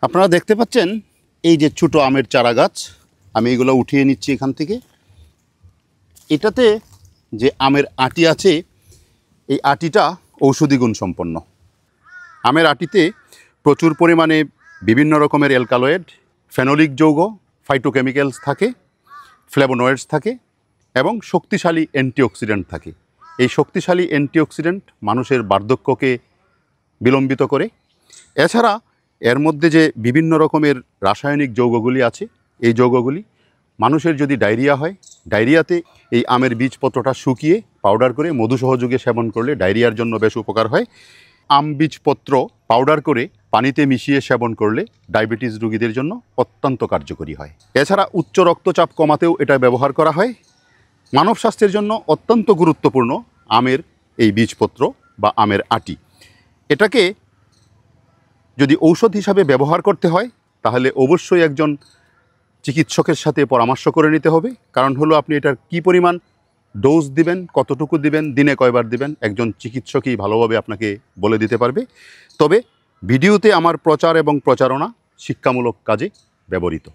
আপনারা দেখতে পাচ্ছেন এই যে ছোট আমের চারা গাছ, আমি এগুলো উঠিয়ে নিচ্ছি এখান থেকে। এটাতে যে আমের আটি আছে, এই আটিটা ঔষধি গুণ সম্পন্ন। আমের আটিতে প্রচুর পরিমাণে বিভিন্ন রকমের অ্যালকালয়েড, ফেনোলিক যৌগ, ফাইটোকেমিক্যালস থাকে, ফ্লেভোনয়েডস থাকে এবং শক্তিশালী অ্যান্টিঅক্সিডেন্ট থাকে। এই শক্তিশালী অ্যান্টিঅক্সিডেন্ট মানুষের বার্ধক্যকে বিলম্বিত করে। এছাড়া এর মধ্যে যে বিভিন্ন রকমের রাসায়নিক যৌগগুলি আছে, এই যৌগগুলি মানুষের যদি ডায়রিয়া হয়, ডায়রিয়াতে এই আমের বীজপত্রটা শুকিয়ে পাউডার করে মধু সহযোগে সেবন করলে ডায়রিয়ার জন্য বেশ উপকার হয়। আম বীজপত্র পাউডার করে পানিতে মিশিয়ে সেবন করলে ডায়াবেটিস রোগীদের জন্য অত্যন্ত কার্যকরী হয়। এছাড়া উচ্চ রক্তচাপ কমাতেও এটা ব্যবহার করা হয়। মানব স্বাস্থ্যের জন্য অত্যন্ত গুরুত্বপূর্ণ আমের এই বীজপত্র বা আমের আটি। এটাকে যদি ঔষধ হিসাবে ব্যবহার করতে হয় তাহলে অবশ্যই একজন চিকিৎসকের সাথে পরামর্শ করে নিতে হবে। কারণ হলো আপনি এটার কী পরিমাণ ডোজ দিবেন, কতটুকু দিবেন, দিনে কয়বার দিবেন, একজন চিকিৎসকই ভালোভাবে আপনাকে বলে দিতে পারবে। তবে ভিডিওতে আমার প্রচার এবং প্রচারণা শিক্ষামূলক কাজে ব্যবহৃত।